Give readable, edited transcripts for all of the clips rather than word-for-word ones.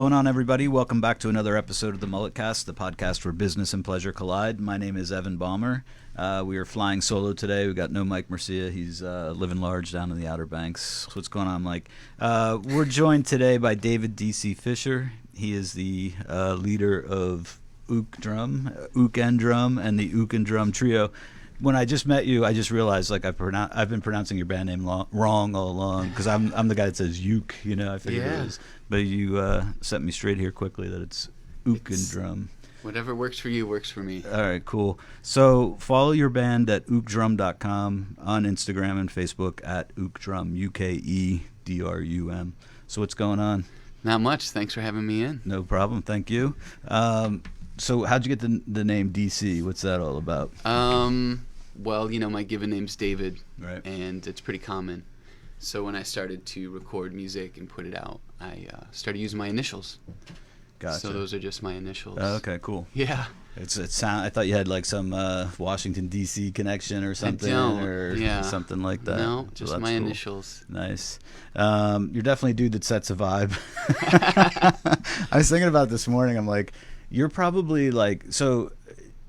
Going on, everybody? Welcome back to another episode of the MulletCast, the podcast where business and pleasure collide. My name is Evan Balmer. We are flying solo today. We got no Mike Mercia. He's living large down in the Outer Banks. What's going on, Mike? We're joined today by David D.C. Fisher. He is the leader of Ook and Drum, and the Ook and Drum Trio. When I just met you, I just realized I've been pronouncing your band name wrong all along because I'm the guy that says Uke. I figured it was, but you set me straight here quickly that it's Ook and Drum. Whatever works for you works for me. All right, cool. So follow your band at ookdrum.com, on Instagram and Facebook at ookdrum, UKEDRUM. So what's going on? Not much. Thanks for having me in. No problem. Thank you. So how'd you get the name DC? What's that all about? Well, my given name's David, Right. And it's pretty common. So when I started to record music and put it out, I started using my initials. Gotcha. So those are just my initials. Oh, okay, cool. Yeah. I thought you had like some Washington D.C. connection or something, something like that. No, just my cool. initials. Nice. You're definitely a dude that sets a vibe. I was thinking about this morning. I'm like, you're probably so.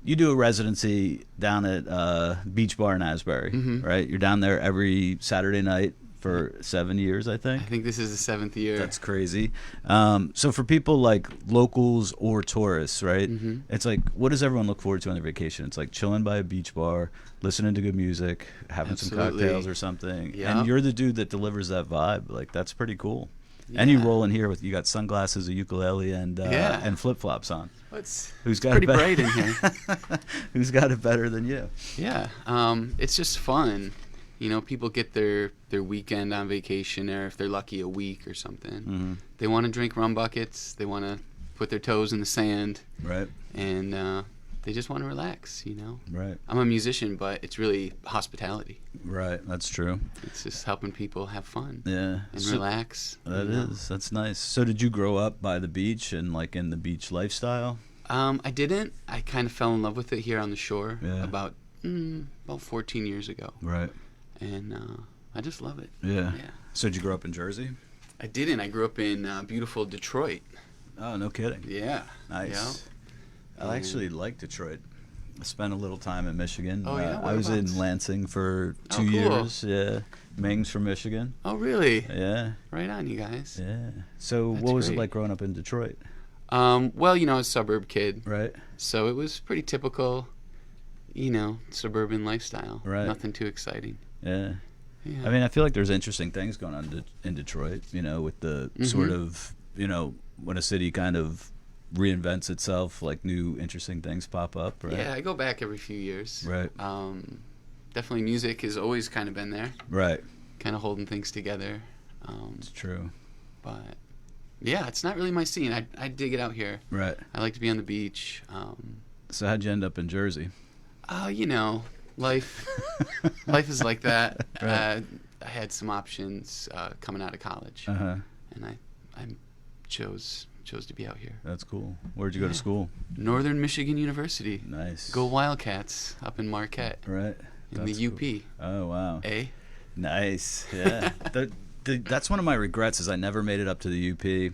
You do a residency down at Beach Bar in Asbury, right? You're down there every Saturday night for 7 years, I think. I think this is the 7th year. That's crazy. So for people like locals or tourists, right? It's like, what does everyone look forward to on their vacation? It's like chilling by a beach bar, listening to good music, having some cocktails or something. Yep. And you're the dude that delivers that vibe. Like, that's pretty cool. Yeah. And you roll in here you got sunglasses, a ukulele, and flip-flops on. Who's got pretty bright in here. Who's got it better than you? Yeah. It's just fun. People get their weekend on vacation, or if they're lucky, a week or something. They want to drink rum buckets. They want to put their toes in the sand. Right. And they just want to relax, Right. I'm a musician, but it's really hospitality. Right. That's true. It's just helping people have fun. Yeah. And relax. That's nice. So did you grow up by the beach and like in the beach lifestyle? I didn't. I kind of fell in love with it here on the shore about 14 years ago. Right. And I just love it. Yeah. So did you grow up in Jersey? I didn't. I grew up in beautiful Detroit. Oh, no kidding. Yeah. Nice. I actually like Detroit. I spent a little time in Michigan. Oh, yeah? I was in Lansing for 2 years. Yeah. Ming's from Michigan. Oh, really? Yeah. Right on, you guys. Yeah. So what was it like growing up in Detroit? Well, a suburb kid. Right. So it was pretty typical, suburban lifestyle. Right. Nothing too exciting. Yeah. I mean, I feel like there's interesting things going on in Detroit, with the sort of, when a city kind of reinvents itself, like new interesting things pop up, right? Yeah, I go back every few years. Right. Definitely music has always kind of been there. Right. Kind of holding things together. It's true. But, yeah, it's not really my scene. I dig it out here. Right. I like to be on the beach. So how'd you end up in Jersey? Life is like that. Right. I had some options coming out of college, and I chose to be out here. That's cool. Where'd you go to school? Northern Michigan University. Nice. Go Wildcats up in Marquette. Right. In the UP. Cool. Oh, wow. Nice. Yeah. That's one of my regrets is I never made it up to the UP.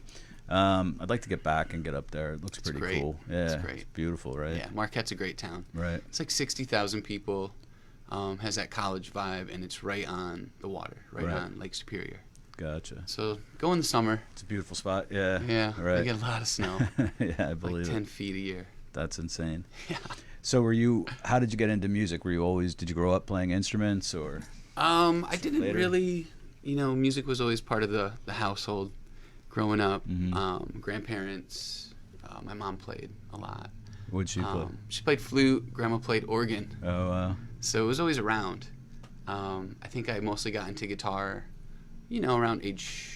I'd like to get back and get up there. It looks pretty cool. Yeah. It's great. It's beautiful, right? Yeah. Marquette's a great town. Right. It's like 60,000 people. Has that college vibe, and it's right on the water, right on Lake Superior. Gotcha. So go in the summer. It's a beautiful spot. Yeah. Yeah. Right. We get a lot of snow. Yeah, I believe like 10 feet a year. That's insane. Yeah. So how did you get into music? Did you grow up playing instruments or? I didn't really, music was always part of the household growing up. Grandparents, my mom played a lot. What'd she play? She played flute. Grandma played organ. Oh, wow. So it was always around. I think I mostly got into guitar, around age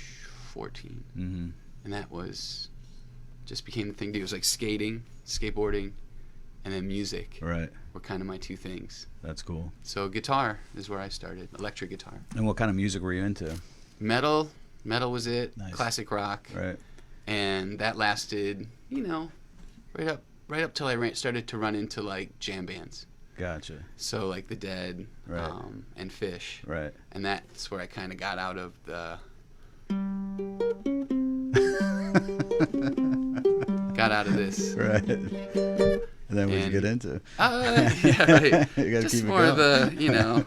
14. And that just became the thing to do. It was like skating, skateboarding, and then music. Right. Were kind of my two things. That's cool. So guitar is where I started, electric guitar. And what kind of music were you into? Metal was it. Nice. Classic rock. Right. And that lasted, right up till I started to run into like jam bands. Gotcha. So like The Dead, right. And Fish. Right. And that's where I kind of got out of the got out of this. Right. And then what'd you get into? Yeah, right. You gotta Just keep it more of going. the,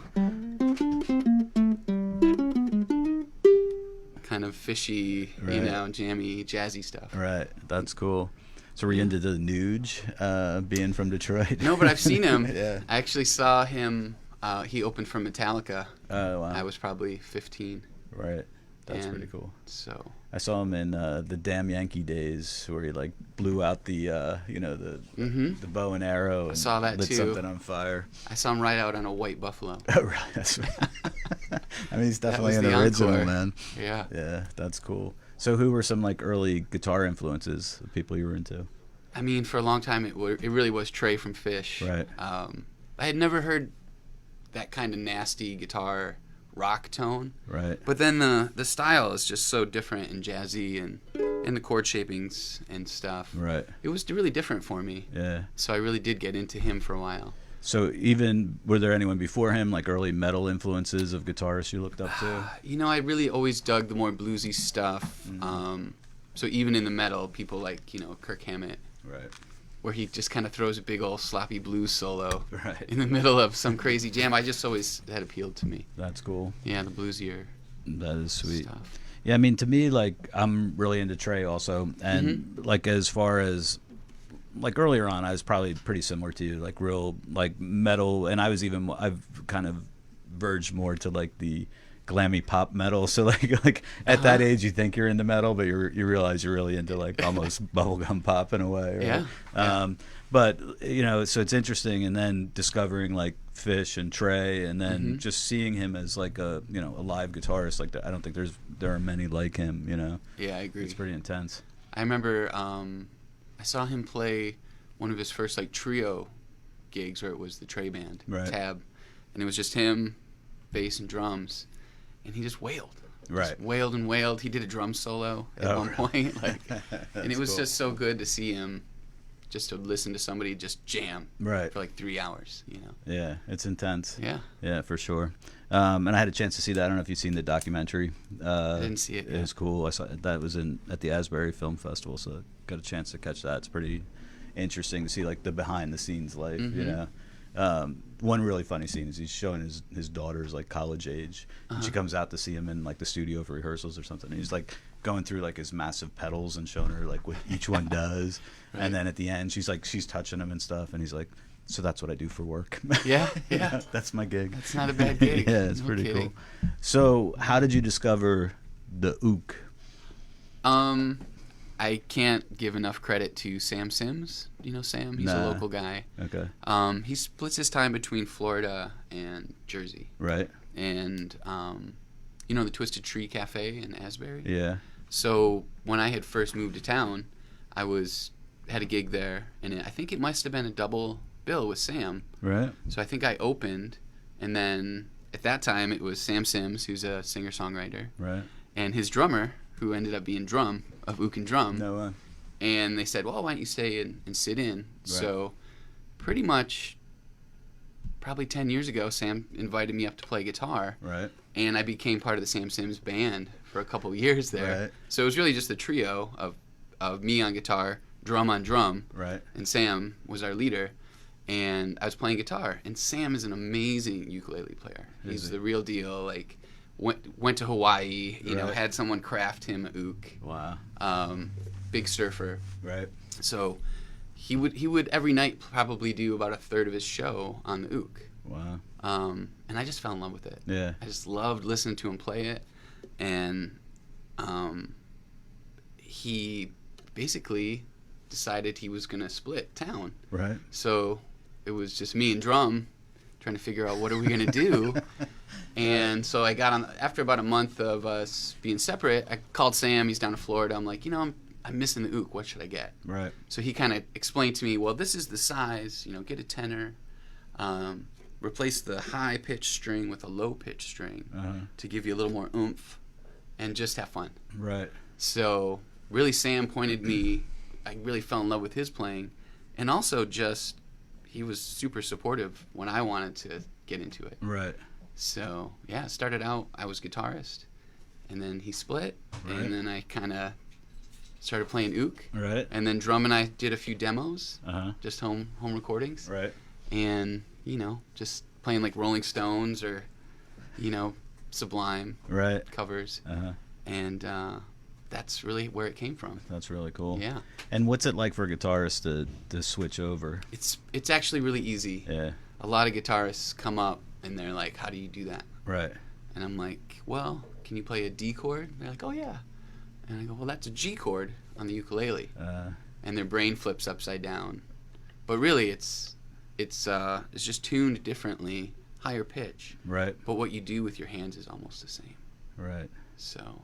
kind of fishy, Right. jammy, jazzy stuff. Right. That's cool. So were you into the Nuge, being from Detroit? No, but I've seen him. Yeah. I actually saw him. He opened for Metallica. Oh, wow. I was probably 15. Right. That's and pretty cool. So I saw him in the Damn Yankee Days where he like blew out the the bow and arrow and saw that lit too. something on fire. I saw him ride out on a white buffalo. Oh, really? That's right. I mean, he's definitely was an the original, encore. man. Yeah. Yeah, that's cool. So who were some like early guitar influences, the people you were into? I mean, for a long time, it really was Trey from Fish. Right. I had never heard that kind of nasty guitar rock tone. Right. But then the style is just so different and jazzy and the chord shapings and stuff. Right. It was really different for me. Yeah. So I really did get into him for a while. So were there anyone before him, like early metal influences of guitarists you looked up to? I really always dug the more bluesy stuff. So even in the metal, people like, Kirk Hammett. Right. Where he just kind of throws a big old sloppy blues solo Right. in the middle of some crazy jam. I just always that appealed to me. That's cool. Yeah, the bluesier That is sweet. stuff. Yeah, I mean, to me, like, I'm really into Trey also. And, like, as far as, like, earlier on, I was probably pretty similar to you, like, real, like, metal. And I've kind of verged more to, like, the glammy pop metal. So, like at that age, you think you're into metal, but you realize you're really into, like, almost bubblegum pop in a way. Right? Yeah. But, so it's interesting. And then discovering, like, Fish and Trey, and then just seeing him as, like, a live guitarist. Like, I don't think there are many like him, Yeah, I agree. It's pretty intense. I remember I saw him play one of his first, like, trio gigs where it was the Trey band, Right. Tab. And it was just him, bass and drums. And he just wailed. Right. Just wailed and wailed. He did a drum solo at one point. And it was cool. just so good to see him, just to listen to somebody just jam Right. for like 3 hours, Yeah, it's intense. Yeah. Yeah, for sure. And I had a chance to see that. I don't know if you've seen the documentary. I didn't see it It yet. was cool. I saw that was at the Asbury Film Festival, so got a chance to catch that. It's pretty interesting to see like the behind the scenes life. One really funny scene is he's showing his daughter's like college age, and she comes out to see him in like the studio for rehearsals or something. And he's like going through like his massive pedals and showing her like what each one does. Right. And then at the end, she's touching him and stuff, and he's like, "So that's what I do for work." Yeah, yeah. That's my gig. It's not a bad gig. Yeah, it's No pretty kidding. cool. So, how did you discover the ook? I can't give enough credit to Sam Sims. You know Sam? He's a Nah. local guy. Okay. He splits his time between Florida and Jersey. Right. And, the Twisted Tree Cafe in Asbury? Yeah. So when I had first moved to town, I had a gig there, and I think it must have been a double bill with Sam. Right. So I think I opened, and then at that time it was Sam Sims, who's a singer-songwriter, Right. and his drummer, who ended up being drum of Ook and Drum. No way. And they said, well, why don't you stay and sit in? Right. So pretty much probably 10 years ago, Sam invited me up to play guitar. Right. And I became part of the Sam Sims band for a couple of years there. Right. So it was really just a trio of me on guitar, drum on drum, Right. and Sam was our leader. And I was playing guitar. And Sam is an amazing ukulele player. Is He's he? the real deal. Like, went to Hawaii, Right. had someone craft him a ook. Wow. Big surfer. Right. So he would every night probably do about a third of his show on the ook. Wow. And I just fell in love with it. Yeah. I just loved listening to him play it. And he basically decided he was going to split town. Right. So it was just me and drum trying to figure out what are we going to do. And so I got on, after about a month of us being separate, I called Sam. He's down in Florida. I'm like, I'm missing the ook. What should I get? Right. So he kind of explained to me, well, this is the size, get a tenor, replace the high pitched string with a low pitched string to give you a little more oomph and just have fun. Right. So really Sam pointed me, I really fell in love with his playing, and also just he was super supportive when I wanted to get into it. Right. So yeah, started out I was guitarist, and then he split, Right. and then I kind of started playing ook. Right. And then Drum and I did a few demos, Uh-huh. just home recordings. Right. And, just playing like Rolling Stones or, Sublime Right. covers. Uh-huh. And that's really where it came from. That's really cool. Yeah. And what's it like for a guitarist to switch over? It's actually really easy. Yeah. A lot of guitarists come up and they're like, how do you do that? Right. And I'm like, well, can you play a D chord? And they're like, oh, yeah. And I go, well, that's a G chord on the ukulele. And their brain flips upside down. But really, it's just tuned differently, higher pitch. Right. But what you do with your hands is almost the same. Right. So.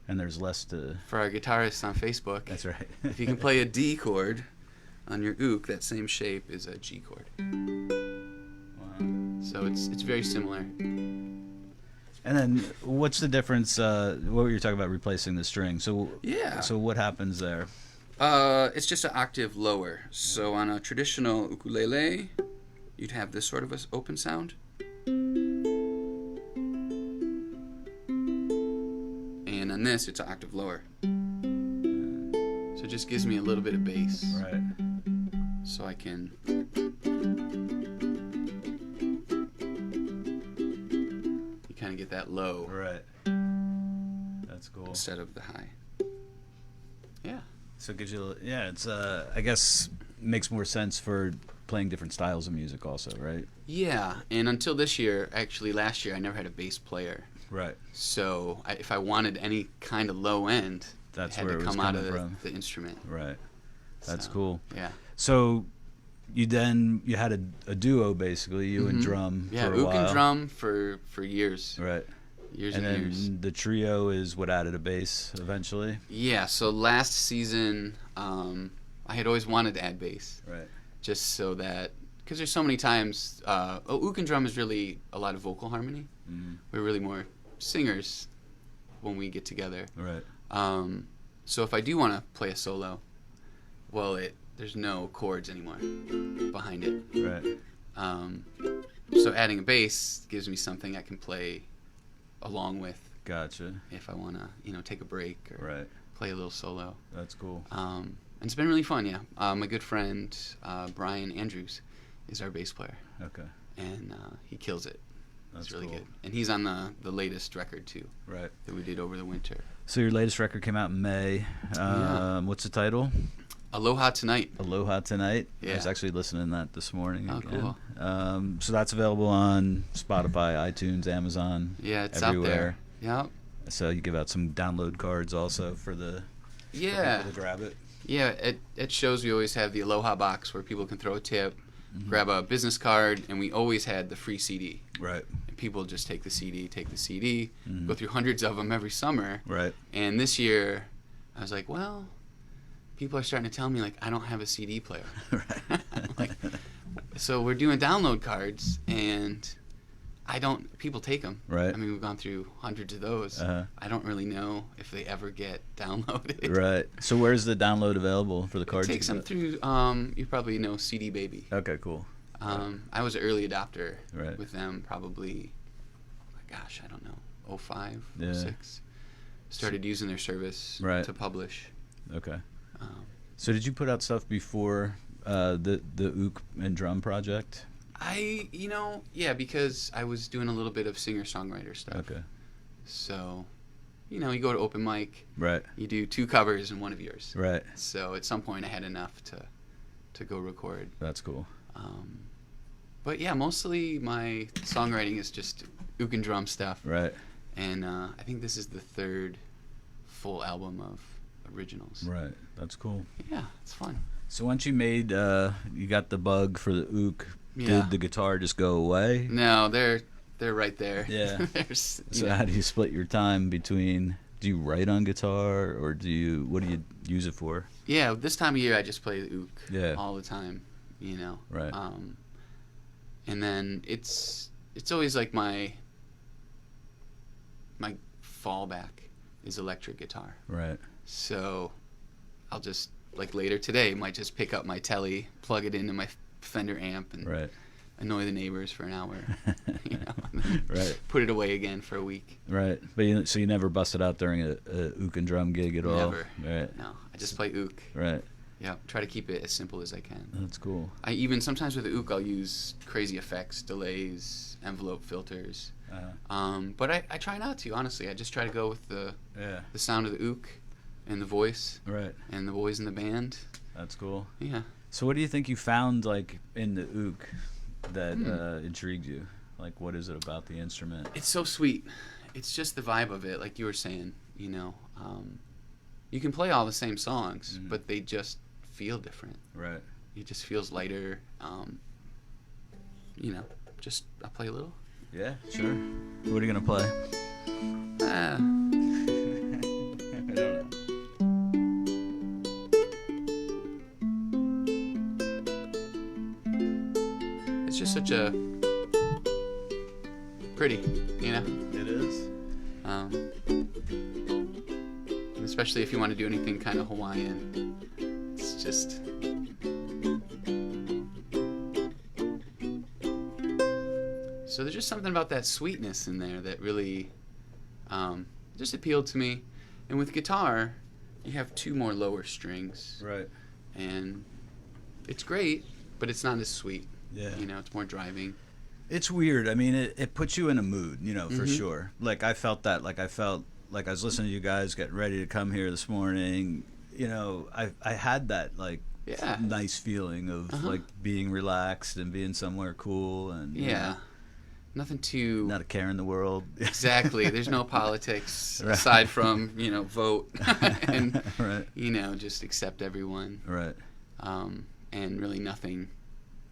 And there's less to. For our guitarists on Facebook. That's right. If you can play a D chord on your ook, that same shape is a G chord. Wow. So it's very similar. And then, what's the difference? What were you talking about replacing the string? So Yeah. So what happens there? It's just an octave lower. So on a traditional ukulele, you'd have this sort of an open sound. And on this, it's an octave lower. So it just gives me a little bit of bass. Right. So I can. You kind of get that low. Right. That's cool. Instead of the high. Yeah. So it gives you, it's I guess makes more sense for playing different styles of music also, right? Yeah, and until this year, actually last year, I never had a bass player. Right. So if I wanted any kind of low end, That's it had where to it was come out of coming from. the instrument. Right. That's So, cool. Yeah. So you had a duo basically, you and Drum Yeah, for a ook while. and Drum for years. Right. Years And and then years. the trio is what added a bass eventually. Yeah, so last season, I had always wanted to add bass. Right. Just so that, because there's so many times, ook and Drum is really a lot of vocal harmony. Mm-hmm. We're really more singers when we get together. Right. So if I do want to play a solo, well, there's no chords anymore behind it. Right. So adding a bass gives me something I can play along with Gotcha. if I want to, take a break or Right. play a little solo. That's cool. And it's been really fun, yeah. My good friend Brian Andrews is our bass player, Okay. and he kills it. That's It's really cool. good. And he's on the latest record, too, Right. that we did over the winter. So your latest record came out in May. Yeah. What's the title? Aloha Tonight. Aloha Tonight. I Yeah. was actually listening to that this morning. Oh, again. cool. So that's available on Spotify, iTunes, Amazon. Yeah, it's everywhere. out there. Yeah. So you give out some download cards also for the Yeah. for people to grab it. Yeah, at shows we always have the Aloha box where people can throw a tip, Mm-hmm. grab a business card, and we always had the free CD. Right. And people just take the CD, Mhm. go through hundreds of them every summer. Right. And this year, I was like, well, people are starting to tell me, like, I don't have a CD player. Right. Like, so we're doing download cards, and people take them. Right. I mean, we've gone through hundreds of those. Uh-huh. I don't really know if they ever get downloaded. Right. So where's the download available for the cards? It takes you them got? through, you probably know CD Baby. Okay, cool. I was an early adopter Right. with them probably, gosh, I don't know, 05, Yeah. 06. Started using their service Right. to publish. Okay. Um, So did you put out stuff before the ook and drum project? yeah, because I was doing a little bit of singer-songwriter stuff. Okay. So, you go to open mic, Right. you do 2 covers and 1 of yours. Right. So at some point I had enough to go record. That's cool. But yeah, mostly my songwriting is just ook and drum stuff. Right. And I think this is the 3rd full album of originals. Right. That's cool. Yeah, it's fun. So once you made, you got the bug for the ook, Yeah. did the guitar just go away? No, they're right there. Yeah. There's, So how do you split your time between, do you write on guitar or what do you use it for? Yeah, this time of year I just play the ook Yeah. all the time, Right. And then it's always like my fallback is electric guitar. Right. So I'll just, like later today, might just pick up my telly, plug it into my Fender amp, and Right. annoy the neighbors for an hour, you know, and then Right. put it away again for a week. Right. But so you never busted out during a ook and drum gig at all? Never. Right. No, I just play ook. Right. Yeah, try to keep it as simple as I can. That's cool. I even sometimes with the ook I'll use crazy effects, delays, envelope filters. But I try not to, honestly. I just try to go with the sound of the ook and the voice. Right. And the boys in the band. That's cool. Yeah. So what do you think you found like in the ook that intrigued you? Like, what is it about the instrument? It's so sweet. It's just the vibe of it, like you were saying, you know. You can play all the same songs, but they just feel different. Right. It just feels lighter. You know, just I'll play a little. Yeah, sure. What are you going to play? Ah. I don't know. It's just such a pretty, you know. It is. And especially if you want to do anything kind of Hawaiian, it's just. So there's just something about that sweetness in there that really just appealed to me. And with guitar, you have 2 more lower strings. Right. And it's great, but it's not as sweet. Yeah. You know, it's more driving. It's weird. I mean, it puts you in a mood, you know, for sure. Like, I felt that. Like, I felt like I was listening to you guys getting ready to come here this morning. You know, I had that, like, nice feeling of, like, being relaxed and being somewhere cool. And you know, nothing too... not a care in the world. Exactly. There's no politics aside from, you know, vote and, you know, just accept everyone. Right. And really nothing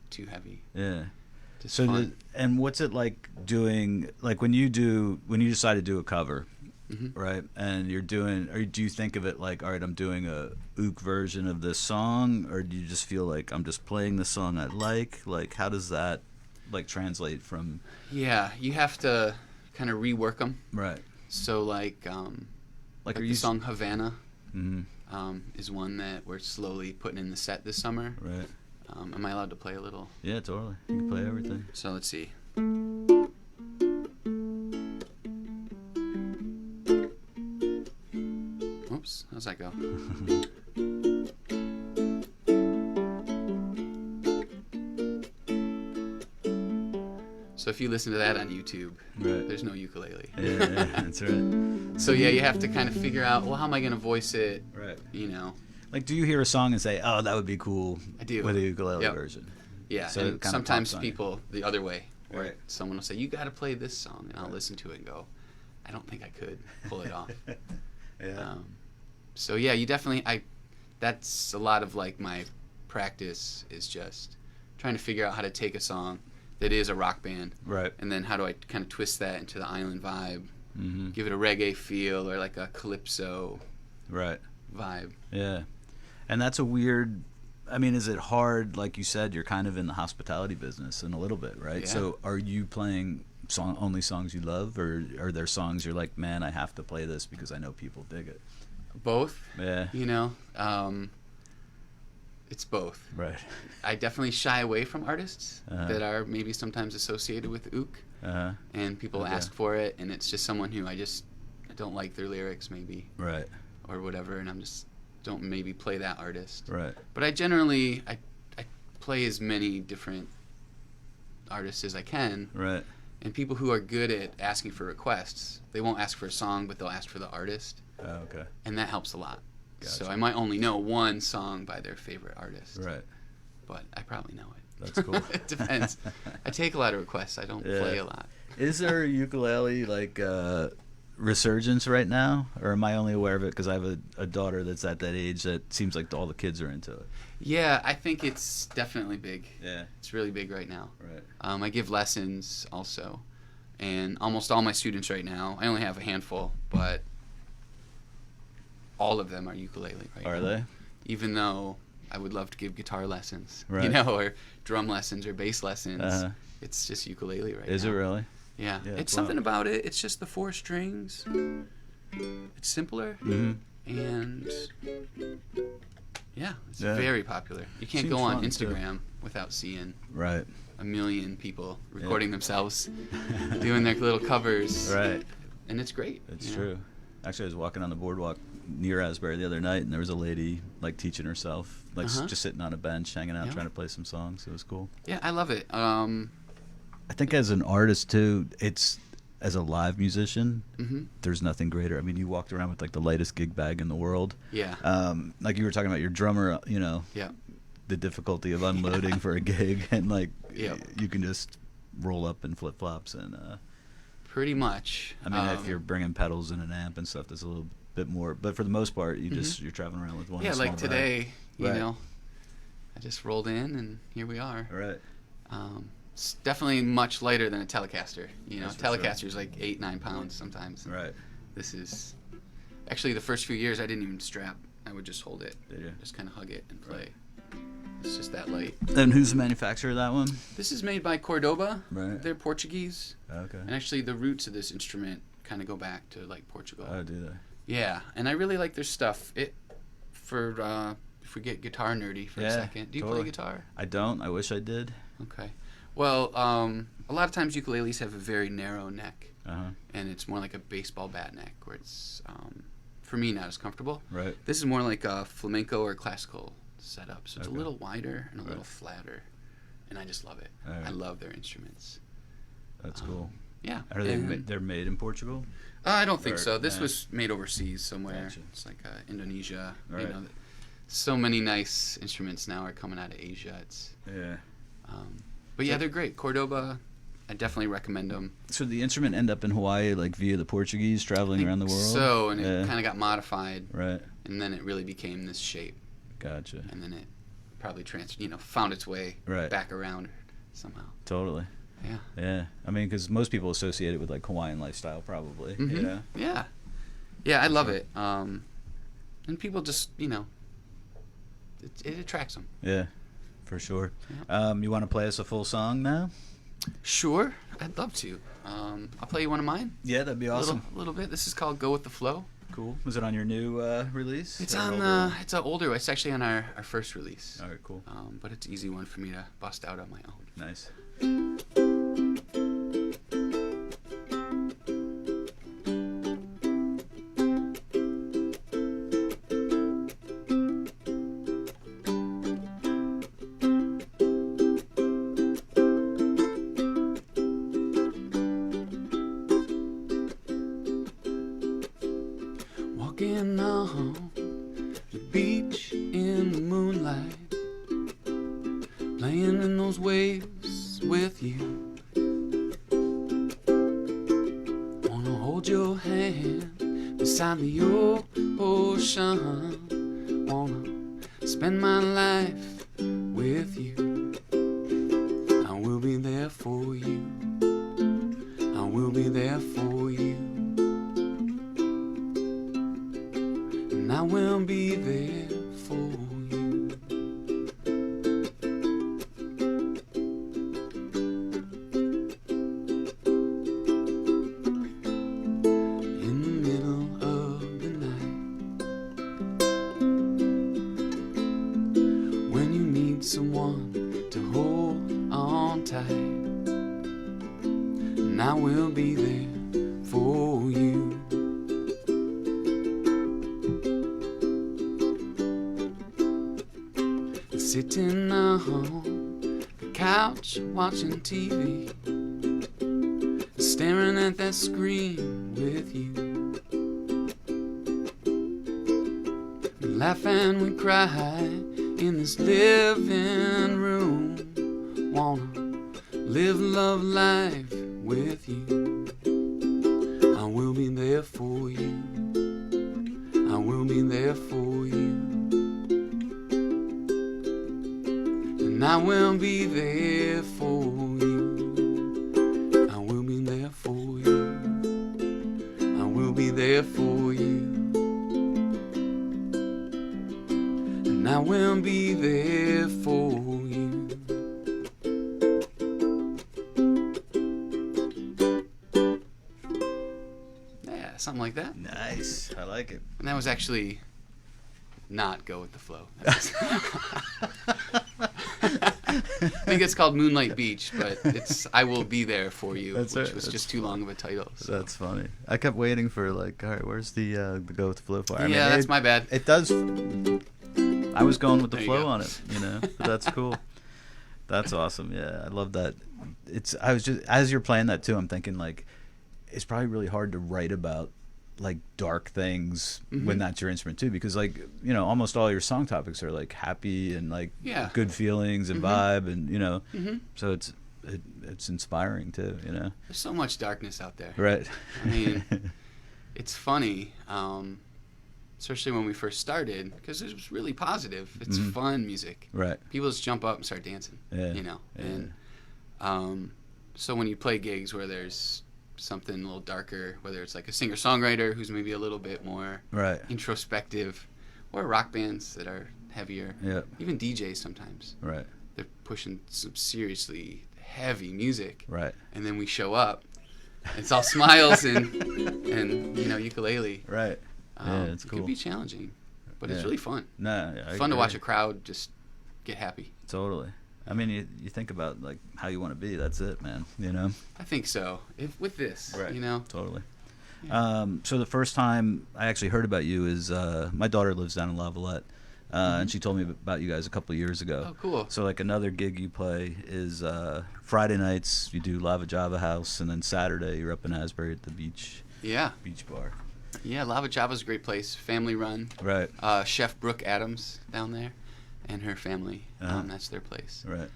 too heavy. Yeah. Just so, fun. And what's it like doing, like when you decide to do a cover, right? And you're doing, or do you think of it like, all right, I'm doing a ook version of this song, or do you just feel like I'm just playing the song I like? Like, how does that like translate from? Yeah, you have to kind of rework them. Right. So like the song Havana is one that we're slowly putting in the set this summer. Right. Am I allowed to play a little? Yeah, totally. You can play everything. So let's see. Oops, how's that go? So if you listen to that on YouTube, there's no ukulele. Yeah, that's right. So yeah, you have to kind of figure out, well, how am I going to voice it? Right. You know. Like, do you hear a song and say, "Oh, that would be cool"? I do. With a ukulele version. Yeah, so and sometimes people the other way, where someone will say, "You got to play this song," and I'll listen to it and go, "I don't think I could pull it off." Yeah. So yeah, you definitely. That's a lot of like my practice is just trying to figure out how to take a song that is a rock band, right, and then how do I kind of twist that into the island vibe, give it a reggae feel or like a calypso, vibe. Yeah. And that's a weird, I mean, is it hard, like you said, you're kind of in the hospitality business in a little bit, right? Yeah. So are you playing only songs you love, or are there songs you're like, man, I have to play this because I know people dig it? Both. Yeah. You know, it's both. Right. I definitely shy away from artists that are maybe sometimes associated with ook, and people ask for it, and it's just someone who I don't like their lyrics maybe. Right. Or whatever, and I'm just don't maybe play that artist. Right. But I generally I play as many different artists as I can. Right. And people who are good at asking for requests, they won't ask for a song, but they'll ask for the artist. Oh, okay. And that helps a lot. Gotcha. So I might only know one song by their favorite artist. Right. But I probably know it. That's cool. It depends. I take a lot of requests. I don't play a lot. Is there a ukulele like resurgence right now, or am I only aware of it because I have a daughter that's at that age that seems like all the kids are into it? Yeah, I think it's definitely big. Yeah. It's really big right now. Right. I give lessons also, and almost all my students right now, I only have a handful, but all of them are ukulele right now. Are they? Even though I would love to give guitar lessons, right, you know, or drum lessons or bass lessons. It's just ukulele right now. Is it really? Yeah. It's something about it. It's just the 4 strings. It's simpler. And Yeah, it's very popular. You can't Seems go on fun, Instagram without seeing Right. a million people recording themselves, doing their little covers. Right. And it's great. It's true. Actually, I was walking on the boardwalk near Asbury the other night, and there was a lady like teaching herself, like just sitting on a bench, hanging out, trying to play some songs. It was cool. Yeah, I love it. I think as an artist too, it's as a live musician, there's nothing greater. I mean, you walked around with like the lightest gig bag in the world. Yeah. Like you were talking about your drummer, you know. Yeah. The difficulty of unloading for a gig, and like you can just roll up in flip flops and. Pretty much. I mean, if you're bringing pedals and an amp and stuff, there's a little bit more. But for the most part, you're traveling around with one. Yeah, small like today, bag. you know, I just rolled in and here we are. Right. It's definitely much lighter than a Telecaster. You know, That's for Telecaster is like 8-9 pounds sometimes. Right. This is actually the first few years I didn't even strap. I would just hold it. Did you? Just kind of hug it and play. It's just that light. And who's the manufacturer of that one? This is made by Cordoba. Right. They're Portuguese. Okay. And actually, the roots of this instrument kind of go back to like Portugal. Oh, do they? Yeah, and I really like their stuff. If we get guitar nerdy for a second, do you play guitar? I don't. I wish I did. Okay. Well, a lot of times ukuleles have a very narrow neck, and it's more like a baseball bat neck, where it's for me not as comfortable. Right. This is more like a flamenco or classical setup, so it's a little wider and a little flatter, and I just love it. Right. I love their instruments. That's cool. Yeah. Are they're made in Portugal? I don't think so. This was made overseas somewhere. Gotcha. It's like Indonesia. Right. You know, so many nice instruments now are coming out of Asia. It's but yeah, they're great. Cordoba, I definitely recommend them. So the instrument end up in Hawaii, like via the Portuguese, traveling around the world. So, and it kind of got modified. Right. And then it really became this shape. Gotcha. And then it probably found its way back around somehow. Totally. Yeah. Yeah. I mean, because most people associate it with like Hawaiian lifestyle, probably. Mm-hmm. You know? Yeah. Yeah, I love it. And people just, it attracts them. Yeah, for sure. Yeah. You want to play us a full song now? Sure, I'd love to. I'll play you one of mine. Yeah, that'd be awesome. A little bit. This is called "Go with the Flow." Cool. Was it on your new release? It's on. It's an older. It's actually on our first release. All right, cool. But it's an easy one for me to bust out on my own. Nice. Walking on the beach in the moonlight, playing in those waves with you. Wanna hold your hand beside the ocean. Wanna spend my life with you. I will be there for you. I will be there for you. And I will be there for you. In the middle of the night, when you need someone to hold on tight, and I will be there for you. Sitting on the couch watching TV, staring at that screen with you. We laugh and we cry in this living room. Wanna live, love life with you. I will be there for you. I will be there for you. And I will be there for you. I will be there for you. I will be there for you. And I will be there for you. Yeah, something like that. Nice. I like it. And that was actually not go with the flow. I think it's called Moonlight Beach, but it's I Will Be There For You, which was just too long of a title. So. That's funny. I kept waiting for like, all right, where's the go with the flow part? I mean, that's my bad. It does. I was going with the There you flow go. on it, but that's cool. That's awesome. Yeah, I love that. I was just, as you're playing that too, I'm thinking like, it's probably really hard to write about like dark things when that's your instrument too, because like, almost all your song topics are like happy and like good feelings and vibe, and so it's inspiring too, There's so much darkness out there. Right. I mean, it's funny, especially when we first started, because it was really positive. It's fun music. Right. People just jump up and start dancing. Yeah. And so when you play gigs where there's something a little darker, whether it's like a singer-songwriter who's maybe a little bit more introspective, or rock bands that are heavier, even DJs sometimes, they're pushing some seriously heavy music, and then we show up, it's all smiles and ukulele. It's cool. It can be challenging, but it's really fun. It's fun to watch a crowd just get happy. Totally. I mean, you think about like how you want to be. That's it, man. I think so. With this, Totally. Yeah. So the first time I actually heard about you is my daughter lives down in Lavalette, and she told me about you guys a couple of years ago. Oh, cool. So like another gig you play is Friday nights you do Lava Java House, and then Saturday you're up in Asbury at the beach. Yeah. Beach bar. Yeah, Lava Java's a great place. Family run. Right. Chef Brooke Adams down there, and her family. That's their place. Right.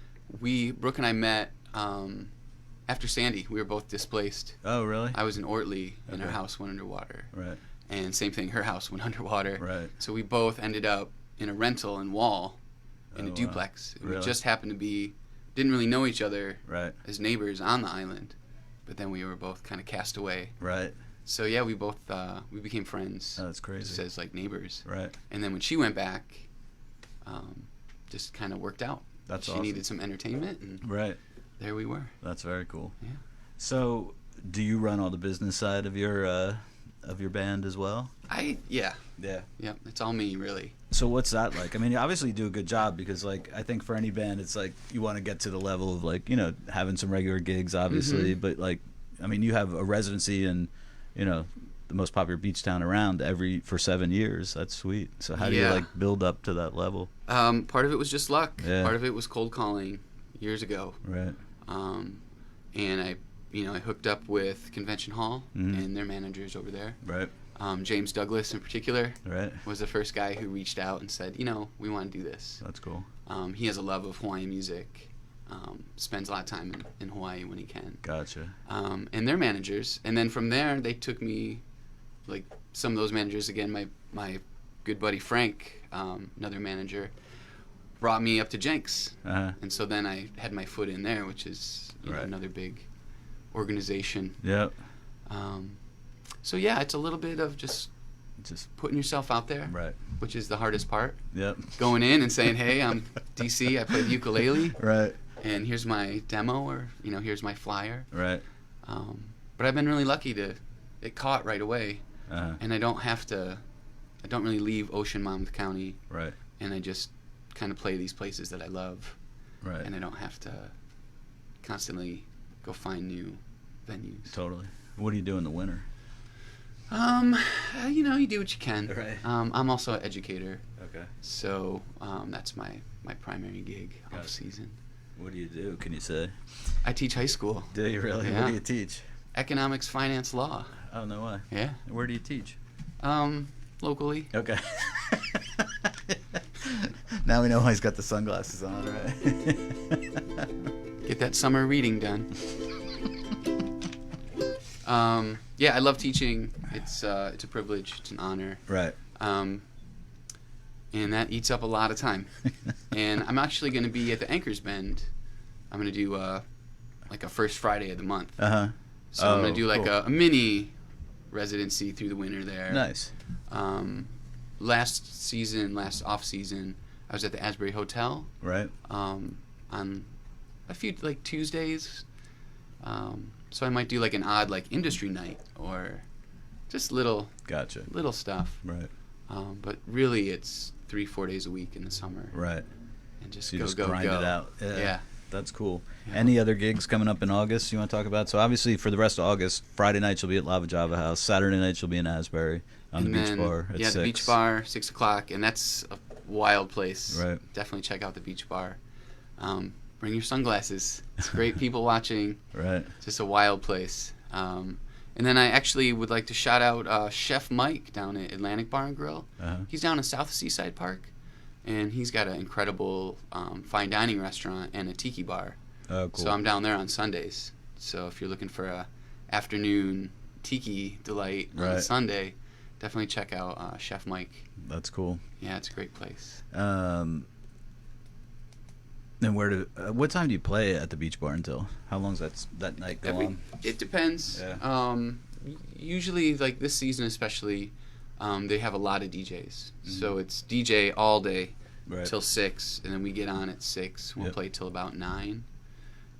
Brooke and I met after Sandy. We were both displaced. Oh, really? I was in Ortley, and her house went underwater. Right. And same thing, her house went underwater. Right. So we both ended up in a rental in Wall, in a wow. duplex. Really? We just happened to didn't really know each other as neighbors on the island, but then we were both kind of cast away. Right. So yeah, we both we became friends. Oh, that's crazy. Just as like neighbors. Right. And then when she went back, just kind of worked out. That's she awesome. needed some entertainment, and there we were. That's very cool. Yeah. So, do you run all the business side of your band as well? Yeah. Yeah. It's all me, really. So what's that like? I mean, you obviously do a good job, because like I think for any band, it's like you want to get to the level of like having some regular gigs, obviously, but like I mean, you have a residency in the most popular beach town around for 7 years. That's sweet. So how do you like build up to that level? Part of it was just luck. Yeah. Part of it was cold calling years ago. Right. And I hooked up with Convention Hall and their managers over there. Right. James Douglas in particular Right. was the first guy who reached out and said, we want to do this. That's cool. He has a love of Hawaiian music. Spends a lot of time in Hawaii when he can. Gotcha. And their managers. And then from there, they took me, like some of those managers, again, my good buddy Frank, another manager, brought me up to Jenks. And so then I had my foot in there, which is another big organization. Yep. So yeah, it's a little bit of just putting yourself out there, right, which is the hardest part. Yep. Going in and saying, hey, I'm DC, I play the ukulele. Right. And here's my demo, or here's my flyer. Right. But I've been really lucky it caught right away. And I don't really leave Ocean Monmouth County. Right. And I just kind of play these places that I love. Right. And I don't have to constantly go find new venues. Totally. What do you do in the winter? You do what you can. Right. I'm also an educator. Okay. So that's my primary gig off season. What do you do? Can you say? I teach high school. Do you really? Yeah. What do you teach? Economics, finance, law. Oh, no way. Yeah. Where do you teach? Locally. Okay. Now we know why he's got the sunglasses on, right? Get that summer reading done. Yeah, I love teaching. It's a privilege. It's an honor. Right. And that eats up a lot of time. And I'm actually going to be at the Anchor's Bend. I'm going to do like a first Friday of the month. So I'm going to do like cool. a mini residency through the winter there. Nice. Last off season, I was at the Asbury Hotel. Right. On a few like Tuesdays. So I might do like an odd like industry night or just little Gotcha. little stuff. Right. But really, it's 3-4 days a week in the summer. Right. And just So you go, just go, grind go. it out. Yeah. That's cool. Yeah. Any other gigs coming up in August you want to talk about? So obviously for the rest of August, Friday nights you'll be at Lava Java House. Saturday nights you'll be in Asbury on And the beach then, bar at 6. the beach bar, 6 o'clock, and that's a wild place. Right. Definitely check out the beach bar. Bring your sunglasses. It's great people watching. Right. It's just a wild place. And then I actually would like to shout out Chef Mike down at Atlantic Bar and Grill. Uh-huh. He's down in South Seaside Park, and he's got an incredible fine dining restaurant and a tiki bar. Oh, cool. So I'm down there on Sundays. So if you're looking for a afternoon tiki delight on Right. Sunday, definitely check out Chef Mike. That's cool. Yeah, it's a great place. And what time do you play at the beach bar until? How long's that night go on? It depends. Yeah. Usually, like this season especially, they have a lot of DJs. So it's DJ all day Right. till 6, and then we get on at 6. We'll Yep. play till about 9,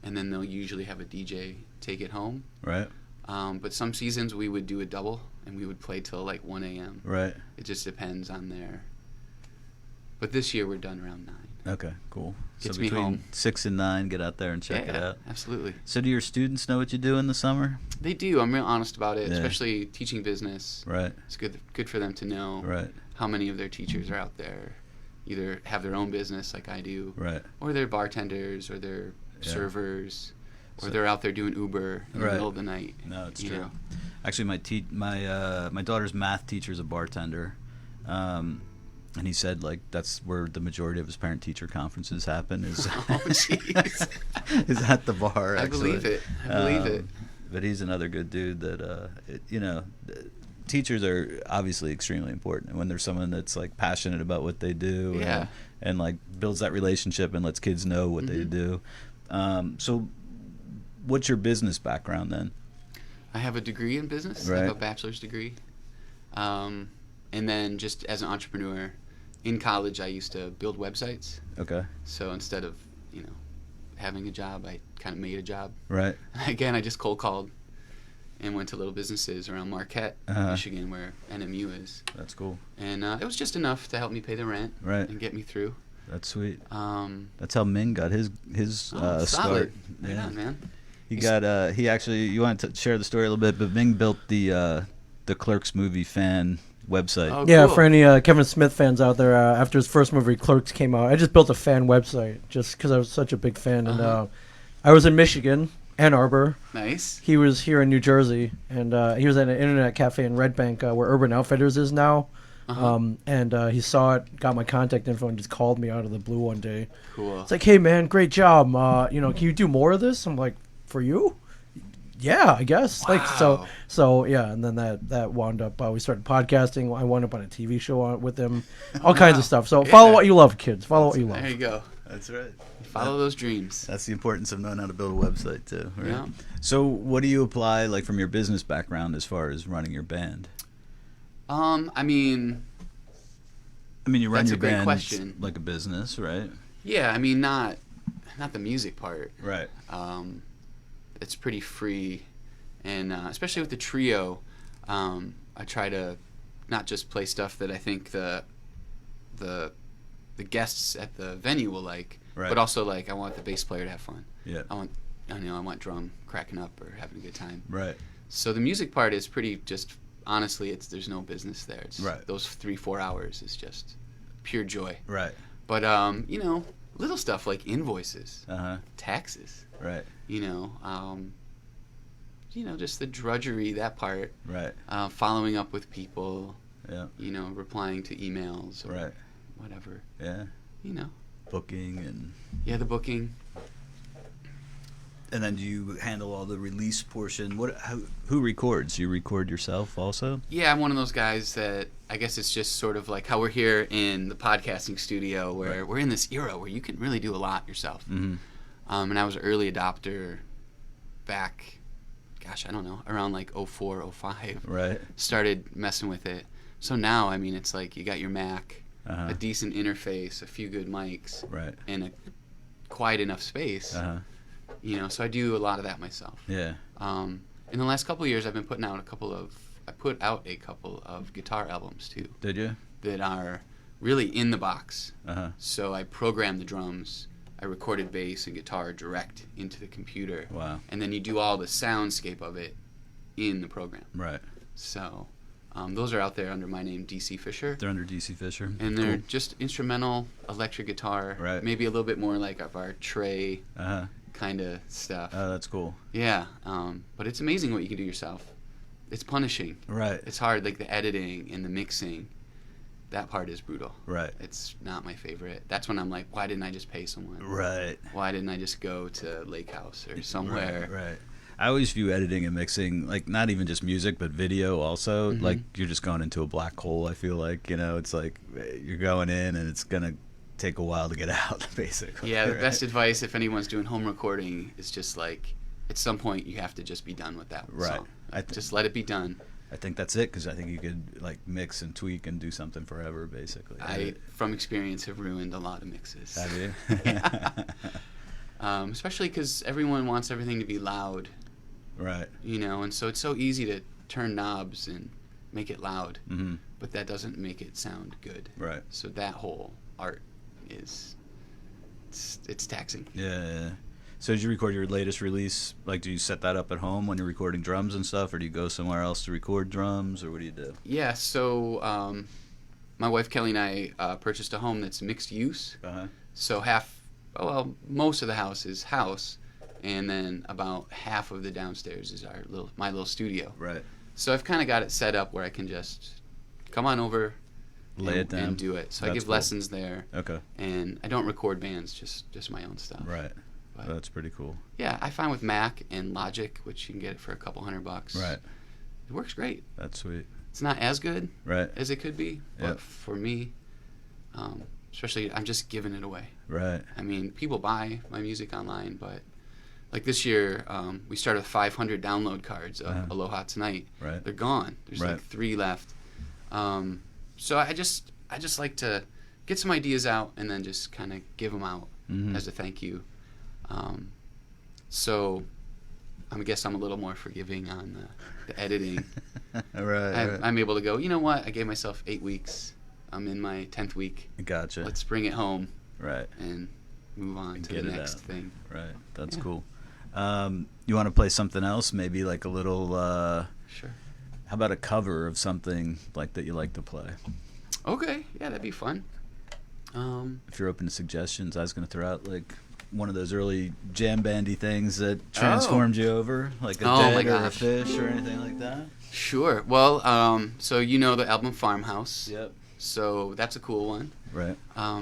and then they'll usually have a DJ take it home. Right. But some seasons we would do a double, and we would play till like 1 a.m. Right. It just depends on their. But this year we're done around 9. Okay, cool. Gets so me between home. 6 and 9, get out there and check it Yeah, out. absolutely. So do your students know what you do in the summer? They do. I'm real honest about it, Yeah. especially teaching business. Right. It's good for them to know Right. how many of their teachers are out there, either have their own business like I do, Right. or they're bartenders, or they're Yeah. servers, or So- they're out there doing Uber in the Right. middle of the night. No, it's you true. know. Actually, my daughter's math teacher's a bartender, and he said like that's where the majority of his parent-teacher conferences happen is Oh, jeez. is at the bar. I Actually. believe it. I believe it. But he's another good dude that teachers are obviously extremely important. And when there's someone that's like passionate about what they do, Yeah. and like builds that relationship and lets kids know what they do. So, what's your business background then? I have a degree in business. I Right. have a bachelor's degree. And then just as an entrepreneur, in college I used to build websites. Okay. So instead of, having a job, I kind of made a job. Right. Again, I just cold called and went to little businesses around Marquette, Uh-huh. Michigan, where NMU is. That's cool. And it was just enough to help me pay the rent Right. and get me through. That's sweet. Um, That's how Ming got his solid. start. Right on, man. He got he actually, you want to share the story a little bit, but Ming built the Clerks movie fan website. Oh, Yeah, cool. for any Kevin Smith fans out there, after his first movie Clerks came out, I just built a fan website just because I was such a big fan. And I was in Michigan, Ann Arbor. Nice. He was here in New Jersey, and he was at an internet cafe in Red Bank where Urban Outfitters is now. And he saw it, got my contact info, and just called me out of the blue one day. Cool. It's like, hey man, great job. Can you do more of this? I'm like, for you? Yeah, I guess. Wow. So yeah, and then that wound up. We started podcasting. I wound up on a TV show with him, all kinds of stuff. So follow what you love, kids. Follow what you love. There you go. That's right. Follow those dreams. That's the importance of knowing how to build a website too. Right? Yeah. So, what do you apply like from your business background as far as running your band? I mean, You run That's your a great band question. like a business, right? yeah. I mean, not the music part. Right. It's pretty free, and especially with the trio, I try to not just play stuff that I think the guests at the venue will like, Right. but also like I want the bass player to have fun. Yeah. I want drum cracking up or having a good time. Right. So the music part is pretty just honestly, there's no business there. It's Right. those 3-4 hours is just pure joy. Right. But little stuff like invoices, taxes. Right. Just the drudgery, that part. Right. Following up with people. Yeah. Replying to emails or Right. whatever. Yeah. Booking and. Yeah, the booking. And then do you handle all the release portion? Who records? You record yourself also? Yeah, I'm one of those guys that I guess it's just sort of like how we're here in the podcasting studio where Right. we're in this era where you can really do a lot yourself. Mm-hmm. And I was an early adopter back, I don't know, around like 04, 05. Right. Started messing with it. So now, it's like you got your Mac, Uh-huh. a decent interface, a few good mics, Right. and a quiet enough space. Uh-huh. So I do a lot of that myself. Yeah. In the last couple of years, I've been putting out I put out a couple of guitar albums too Did you? that are really in the box. Uh-huh. So I programmed the drums. I recorded bass and guitar direct into the computer. Wow. And then you do all the soundscape of it in the program. Right. So those are out there under my name, DC Fisher. They're under DC Fisher. And they're Cool. just instrumental electric guitar. Right. Maybe a little bit more like of our Trey Uh-huh. kind of stuff. Oh, that's cool. Yeah. But it's amazing what you can do yourself. It's punishing. Right. It's hard, like the editing and the mixing. That part is brutal. Right. It's not my favorite. That's when I'm like, why didn't I just pay someone? Right. Why didn't I just go to Lake House or somewhere? Right. I always view editing and mixing, like, not even just music, but video also. Mhm. Like, you're just going into a black hole, I feel like. You know, it's like you're going in and it's going to take a while to get out, basically. Yeah, the right? best advice if anyone's doing home recording is just like, at some point you have to just be done with that Right. song. Just let it be done. I think that's it, because I think you could, like, mix and tweak and do something forever, basically. I, from experience, have ruined a lot of mixes. Have you? Especially because everyone wants everything to be loud, Right. you know, and so it's so easy to turn knobs and make it loud, Mm-hmm. but that doesn't make it sound good. Right. So that whole art is, it's taxing. Yeah. So did you record your latest release? Like, do you set that up at home when you're recording drums and stuff, or do you go somewhere else to record drums, or what do you do? Yeah, so my wife Kelly and I purchased a home that's mixed use. Uh-huh. So most of the house is house, and then about half of the downstairs is my little studio. Right. So I've kind of got it set up where I can just come on over, Lay it down. and do it. So I That's give cool. lessons there, Okay. and I don't record bands, just my own stuff. Right. But That's pretty cool. yeah, I find with Mac and Logic, which you can get it for a couple $100. Right. It works great. That's sweet. It's not as good Right. as it could be, but Yep. for me, especially, I'm just giving it away. Right. I mean, people buy my music online, but like this year, we started with 500 download cards of Uh-huh. Aloha Tonight. Right. They're gone. There's Right. like 3 left. So I just like to get some ideas out and then just kind of give them out Mhm. as a thank you. So I guess I'm a little more forgiving on the editing. right. I'm able to go, you know what? I gave myself 8 weeks. I'm in my 10th week. Gotcha. Let's bring it home Right. and move on to Get the it next out. thing. Right. That's Yeah. cool. You want to play something else? Maybe like a little. Sure. How about a cover of something like that you like to play? Okay. Yeah, that'd be fun. If you're open to suggestions, I was going to throw out like one of those early jam bandy things that transformed you over, like a Oh, my dead or a gosh. fish or anything like that. Sure. Well, so you know the album Farmhouse. Yep. So that's a cool one. Right. I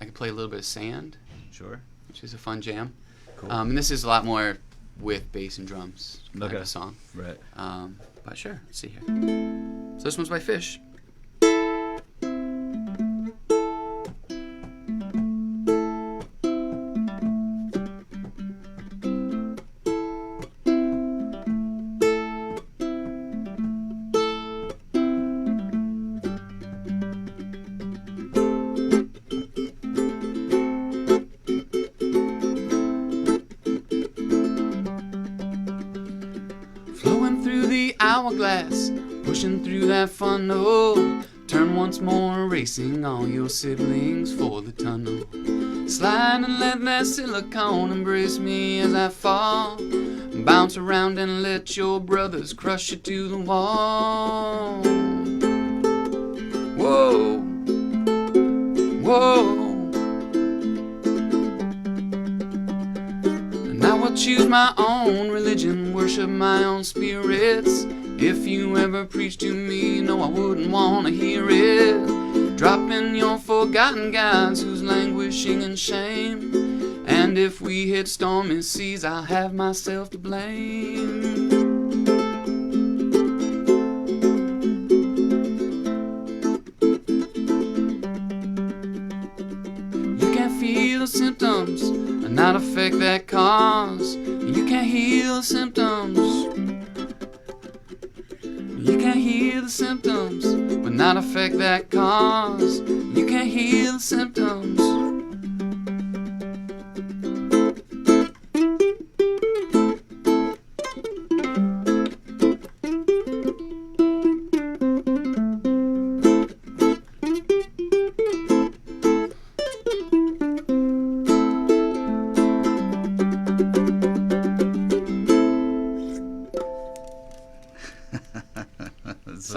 could play a little bit of Sand, Sure. which is a fun jam. Cool. And this is a lot more with bass and drums kind Okay. of a song. Right. But sure, let's see here. So this one's by Fish. Flowing through the hourglass, pushing through that funnel. Turn once more, racing all your siblings for the tunnel. Slide and let that silicone embrace me as I fall. Bounce around and let your brothers crush you to the wall. Whoa, whoa. And I will choose my own religion, worship my own spirits. If you ever preach to me, no, I wouldn't want to hear it. Dropping your forgotten gods who's languishing in shame. And if we hit stormy seas, I'll have myself to blame. You can't feel the symptoms and not affect that cause. You can't heal the symptoms. You can't heal the symptoms, but not affect that cause. You can't heal the symptoms.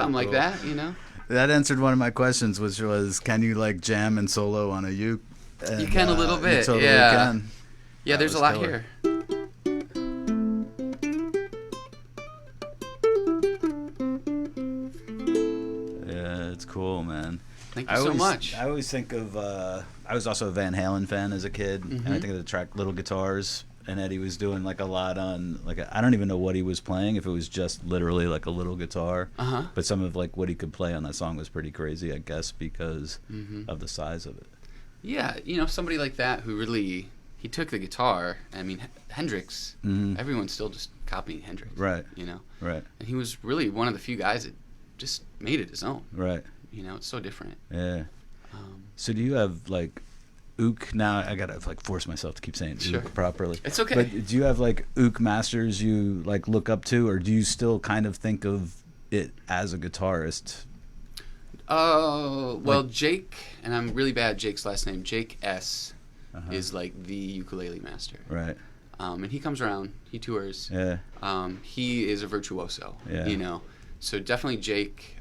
something like cool. that, you know. That answered one of my questions, which was, can you like jam and solo on a uke? And, You can a little bit, You totally yeah. can. Yeah, That there's a was lot killer. here. Yeah, it's cool, man. Thank you so much. I always think of. I was also a Van Halen fan as a kid, and I think of the track "Little Guitars." And Eddie was doing like a lot on like I don't even know what he was playing, if it was just literally like a little guitar. But some of like what he could play on that song was pretty crazy, I guess, because of the size of it. Yeah, you know, somebody like that who really he took the guitar. I mean, Hendrix. Everyone's still just copying Hendrix, Right. You know, Right. and he was really one of the few guys that just made it his own. Right. You know, it's so different. Yeah. So do you have like ook now? I gotta like force myself to keep saying Sure. ook properly. It's okay. But do you have like ook masters you like look up to, or do you still kind of think of it as a guitarist? Oh, well, Jake, and I'm really bad at Jake's last name. Jake S. is like the ukulele master. Right. And he comes around. He tours. Yeah. He is a virtuoso. Yeah. You know, so definitely Jake.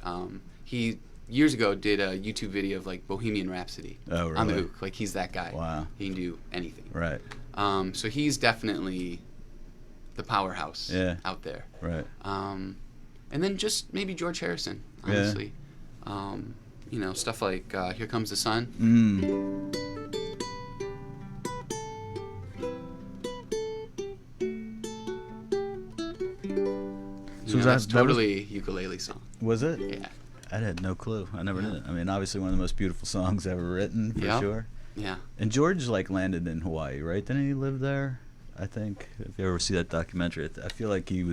He years ago did a YouTube video of like Bohemian Rhapsody Oh, really? on the ook. Like he's that guy. Wow. He can do anything. Right. So he's definitely the powerhouse out there. Right. And then just maybe George Harrison, honestly. You know, stuff like Here Comes the Sun. So That's totally ukulele song. Was it? Yeah. I had no clue. I never knew. I mean, obviously one of the most beautiful songs ever written, for sure. Yeah. And George like landed in Hawaii, right? Didn't he live there? I think. If you ever see that documentary, I feel like he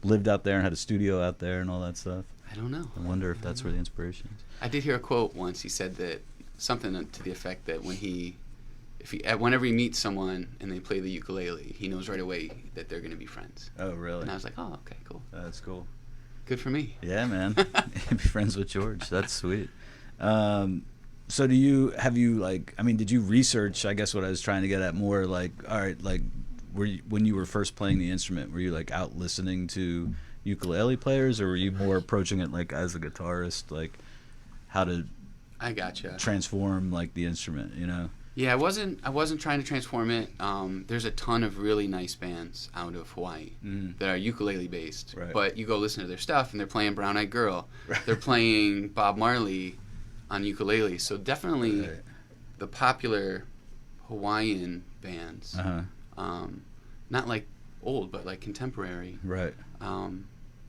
lived out there and had a studio out there and all that stuff. I don't know. I wonder if that's where the inspiration is. I did hear a quote once. He said that something to the effect that whenever he meets someone and they play the ukulele, he knows right away that they're going to be friends. Oh, really? And I was like, oh, okay, cool. That's cool. Good for me. Yeah, man. Be friends with George. That's sweet. So did you research, I guess what I was trying to get at more, like, all right, like, when you were first playing the instrument, were you like out listening to ukulele players, or were you more approaching it like as a guitarist, like how to I gotcha. transform like the instrument, you know? Yeah, I wasn't trying to transform it. There's a ton of really nice bands out of Hawaii that are ukulele based. Right. But you go listen to their stuff and they're playing Brown Eyed Girl. Right. They're playing Bob Marley on ukulele. So definitely Right. the popular Hawaiian bands, not like old, but like contemporary. Right.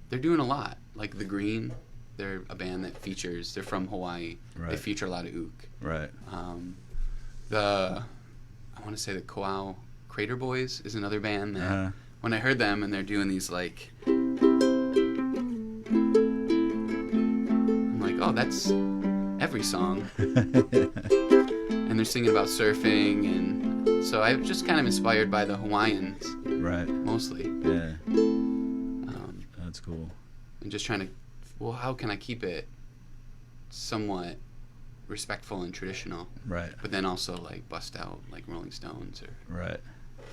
They're doing a lot. Like The Green, they're a band that they're from Hawaii. Right. They feature a lot of ook. Right. I want to say the Koau Crater Boys is another band that when I heard them and they're doing these like, I'm like, oh, that's every song. And they're singing about surfing, and so I was just kind of inspired by the Hawaiians, Right. mostly. Yeah. That's cool. And just trying to, well, how can I keep it somewhat respectful and traditional, Right. but then also like bust out like Rolling Stones or Right.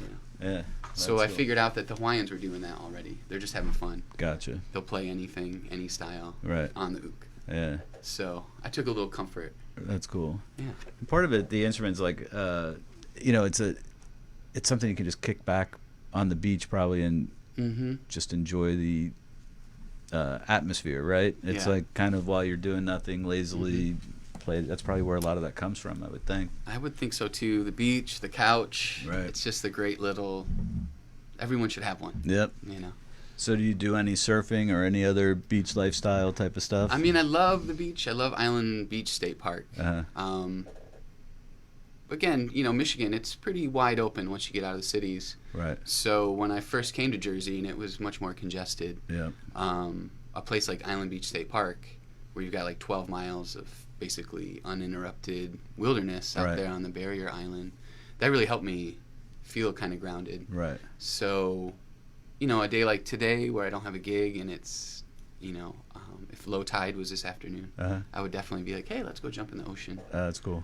you know. Yeah. So that's I cool. figured out that the Hawaiians were doing that already. They're just having fun. Gotcha. They'll play anything, any style Right. on the ook. Yeah. So I took a little comfort. That's cool. Yeah. Part of it, the instrument's like, it's something you can just kick back on the beach probably and just enjoy the atmosphere, right? It's Yeah. like kind of while you're doing nothing, lazily play. That's probably where a lot of that comes from, I would think. I would think so too. The beach, the couch. Right. It's just a great little. Everyone should have one. Yep. You know. So do you do any surfing or any other beach lifestyle type of stuff? I mean, I love the beach. I love Island Beach State Park. Again, you know, Michigan, it's pretty wide open once you get out of the cities. Right. So when I first came to Jersey and it was much more congested, Yeah. a place like Island Beach State Park, where you've got like 12 miles of basically uninterrupted wilderness out Right. there on the barrier island, that really helped me feel kind of grounded. Right. So, you know, a day like today where I don't have a gig and it's, you know, if low tide was this afternoon, I would definitely be like, hey, let's go jump in the ocean. That's cool.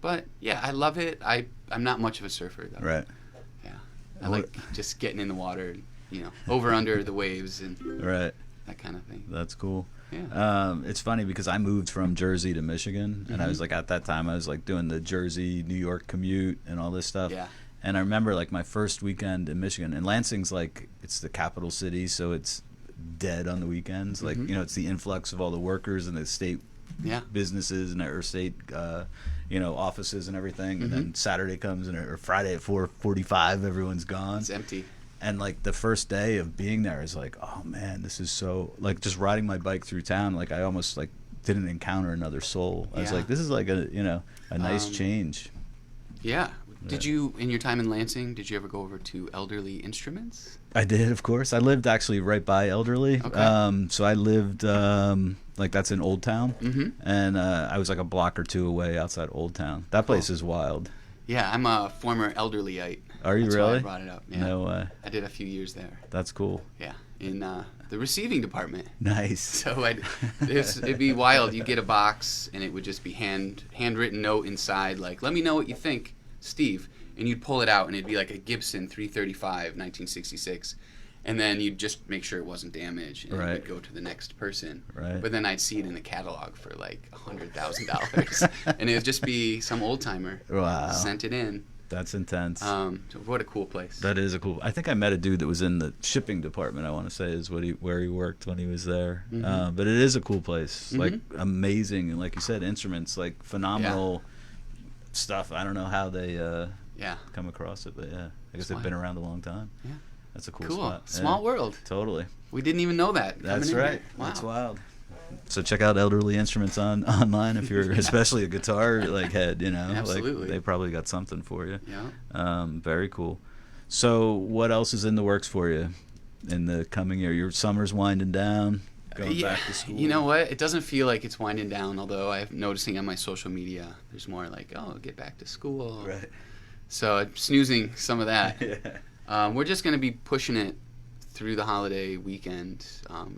But yeah, I love it. I'm not much of a surfer though. Right. Yeah, I like just getting in the water, you know, over under the waves and Right. that kind of thing. That's cool. Yeah. It's funny because I moved from Jersey to Michigan, and I was like, at that time I was like doing the Jersey New York commute and all this stuff. Yeah. And I remember like my first weekend in Michigan, and Lansing's like, it's the capital city, so it's dead on the weekends. Like, you know, it's the influx of all the workers and the state businesses and or state you know, offices and everything. And then Saturday comes or Friday at 4:45 everyone's gone. It's empty. And like the first day of being there is like, oh man, this is so, like, just riding my bike through town, like I almost like didn't encounter another soul. I was like, this is like a, you know, a nice change. Yeah. Did you, in your time in Lansing, did you ever go over to Elderly Instruments? I did, of course. I lived actually right by Elderly. Okay. So I lived, like, that's in Old Town. And I was like a block or two away outside Old Town. That place is wild. Yeah, I'm a former elderlyite. Are you That's really? Why I brought it up. Yeah. No way. I did a few years there. That's cool. Yeah, in the receiving department. Nice. So it'd be wild. You get a box, and it would just be handwritten note inside, like, let me know what you think, Steve. And you'd pull it out, and it'd be like a Gibson 335, 1966. And then you'd just make sure it wasn't damaged, and it would go to the next person. Right. But then I'd see it in a catalog for like $100,000, and it would just be some old timer sent it in. That's intense. So what a cool place. That is a cool. I think I met a dude that was in the shipping department. I want to say is where he worked when he was there. But it is a cool place. Like amazing, and like you said, instruments, like phenomenal stuff. I don't know how they come across it, but I guess they've been around a long time. Yeah, that's a cool spot. Small world. Totally. We didn't even know that. That's right. Wow. That's wild. So check out Elderly Instruments online if you're especially a guitar like head, you know. Absolutely. Like they probably got something for you. Yeah. Very cool. So what else is in the works for you in the coming year? Your summer's winding down, going back to school. You know what? It doesn't feel like it's winding down, although I'm noticing on my social media there's more like, oh, get back to school. Right. So I'm snoozing some of that. Yeah. We're just going to be pushing it through the holiday weekend,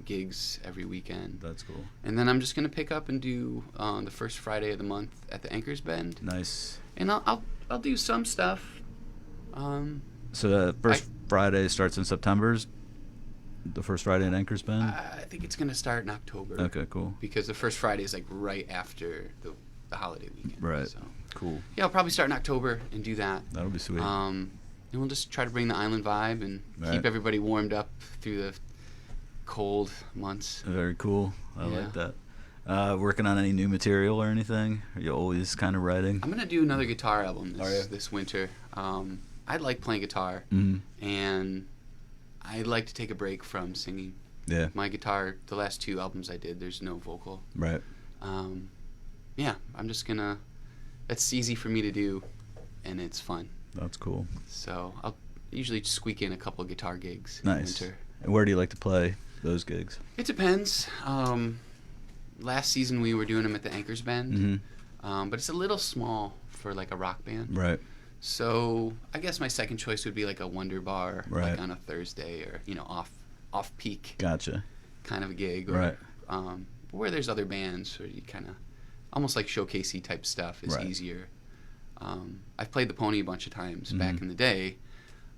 gigs every weekend. That's cool. And then I'm just going to pick up and do the first Friday of the month at the Anchors Bend. Nice. And I'll do some stuff. So the first Friday starts in September? The first Friday in Anchors Bend? I think it's going to start in October. Okay, cool. Because the first Friday is like right after the holiday weekend. Right. So. Cool. Yeah, I'll probably start in October and do that. That'll be sweet. And we'll just try to bring the island vibe and keep everybody warmed up through the cold months. Very cool. I like that. Working on any new material or anything? Are you always kind of writing? I'm going to do another guitar album this winter. I like playing guitar, and I like to take a break from singing. Yeah. My guitar, the last 2 albums I did, there's no vocal. Right. Yeah, I'm just going to... It's easy for me to do, and it's fun. That's cool. So I'll usually squeak in a couple guitar gigs in winter. And where do you like to play those gigs? It depends. Last season we were doing them at the Anchors Bend, but it's a little small for like a rock band. Right. So I guess my second choice would be like a Wonder Bar, like on a Thursday, or off peak. Gotcha. Kind of a gig, or where there's other bands, or you kind of almost like showcasey type stuff is easier. I've played the Pony a bunch of times back in the day,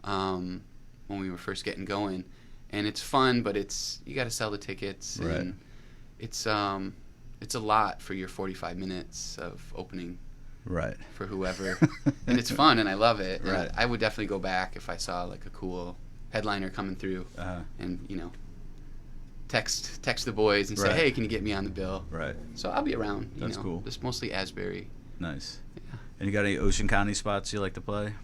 when we were first getting going, and it's fun, but you got to sell the tickets, and it's a lot for your 45 minutes of opening, for whoever, and it's fun, and I love it. And I would definitely go back if I saw like a cool headliner coming through, and text the boys and say, hey, can you get me on the bill? Right. So I'll be around. That's cool. Just mostly Asbury. Nice. Yeah. And you got any Ocean County spots you like to play?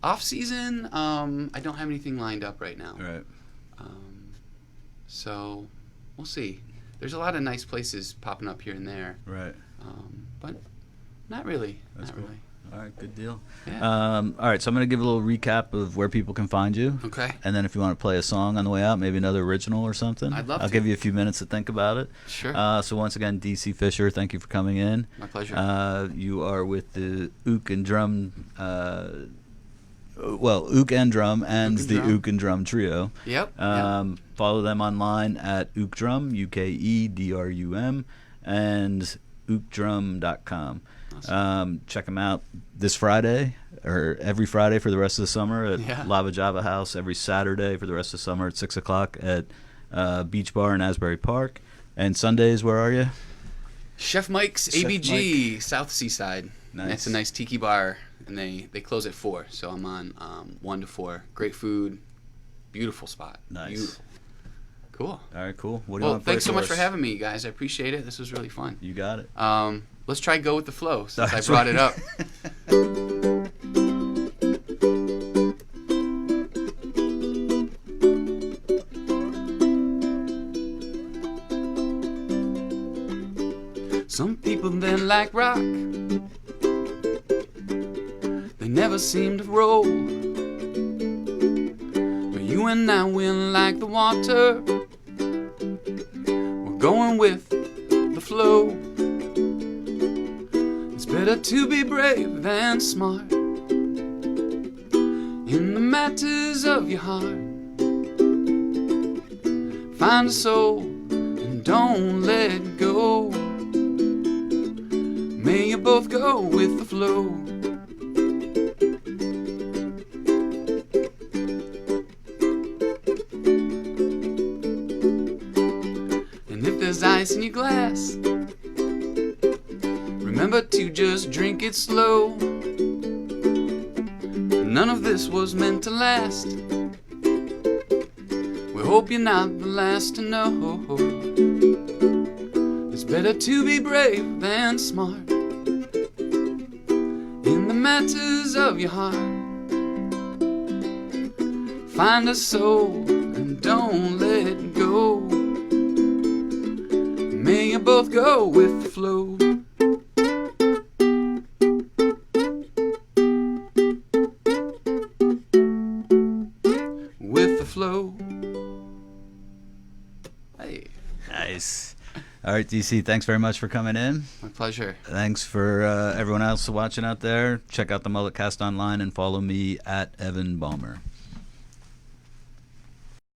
Off season, I don't have anything lined up right now. Right. So we'll see. There's a lot of nice places popping up here and there. Right. But not really. That's not cool. really. All right, good deal. Yeah. All right, so I'm going to give a little recap of where people can find you. Okay. And then if you want to play a song on the way out, maybe another original or something. I'd love to. I'll give you a few minutes to think about it. Sure. So once again, DC Fisher, thank you for coming in. My pleasure. You are with the Ook and Drum, Ook and Drum and the Ook and Drum Trio. Yep. Follow them online at Ookdrum, UKEDRUM, and ookdrum.com. Awesome. Check them out this Friday, or every Friday for the rest of the summer at Lava Java House, every Saturday for the rest of the summer at 6 o'clock at Beach Bar in Asbury Park. And Sundays, where are you? Chef Mike's Chef ABG, South Seaside. Nice. It's a nice tiki bar, and they close at 4, so I'm on 1 to 4. Great food, beautiful spot. Nice. Beautiful. Cool. All right, cool. What do you Well, want to play thanks so much for us? having me, guys. I appreciate it. This was really fun. You got it. Let's try Go With The Flow, since I That's brought right. it up. Some people, they like rock. They never seem to roll. But you and I, we're like the water. We're going with the flow. It's better to be brave than smart in the matters of your heart. Find a soul and don't let go. May you both go with the flow. And if there's ice in your glass, remember to just drink it slow. None of this was meant to last. We hope you're not the last to know. It's better to be brave than smart in the matters of your heart. Find a soul and don't let go. May you both go with the flow. With the flow. Hey. Nice. All right, DC, thanks very much for coming in. My pleasure. Thanks for everyone else watching out there. Check out the MulletCast online and follow me at Evan Balmer.